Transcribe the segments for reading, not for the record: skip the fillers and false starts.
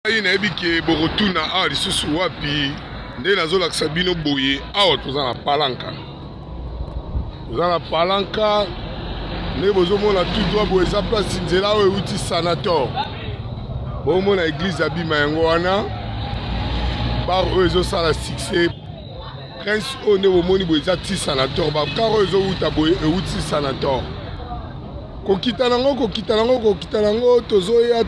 Il na ebike borotuna awa lisusu wapi nde nazolakisa bino boye awa toza na palanka. Toza na palanka nde bozomona tout droit boye eza place nzela oyo euti sanator. Bomona église abima yango wana. Bar oyo ezosala succès. Prince oyo nde bomoni boye eza ti sanator. Bakar oyo ezowuta boye euti sanator. Kokita nango tozoya.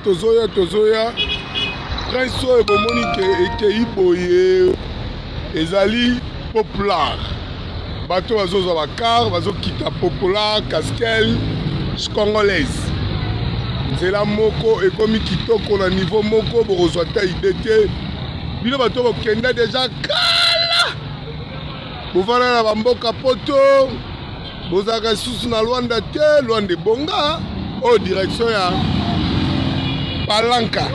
Prince oyo bomoni ekei boye ezali populaire. Bato bazozwa bakar bazokita populaire casquelle congolaise. Nzela moko ekomi kitoko na niveau moko bokozwa ta idée te. Bino bato bokenda deja kala. Bovana na bamboka poto. Bozaka susu na Luanda te, Luanda bonga au direction ya palanka.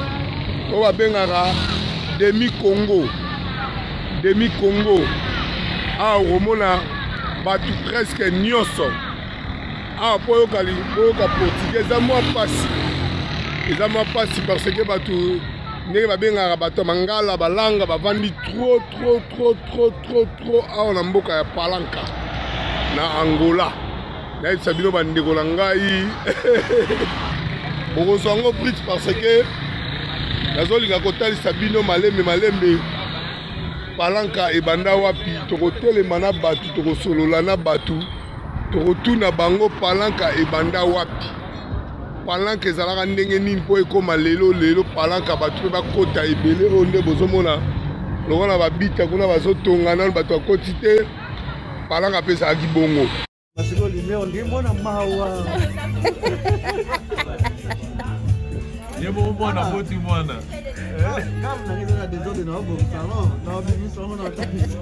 On va bengara demi-Congo. Ah, romona batu presque nyoso. Ah, pour le portugais, ça moi passe. Ça moi passe parce que batu ne va bengara batu mangala balanga bavandi trop. Ah, on a mboka ya palanka na Angola. Na sabino bandeko na ngai. Okozwa ngo prise parce que nazolinga kotalisa bino malembe palanka ebanda wapi tokotelema na batu tokosolola na batu tokotuna bango palanka ebanda wapi. Palanka ezalaka ndenge nini mpo ekoma lelo palanka batu mpe bakota ebele oyo nde bozomona lokola babita kuna bazotonga nano bato akoti te palanka mpe ezalaki bongo. Yebo mbona boti mwana. Kama na ngeza desordem na obo salon, na obo salon na kabisa.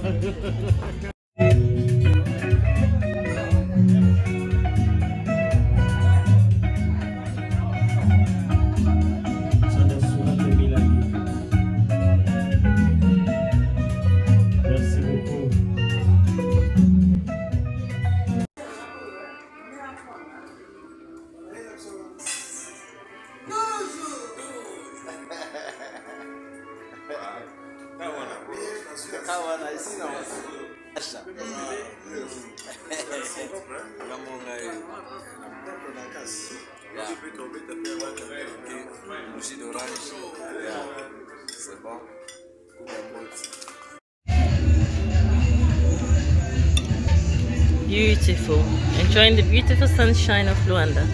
Beautiful. Enjoying the beautiful sunshine of Luanda.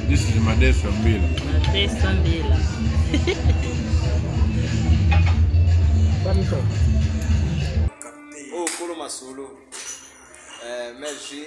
This is Madesa Mbila. Madesa Mbila. Oh, Kolo Masolo. Merci.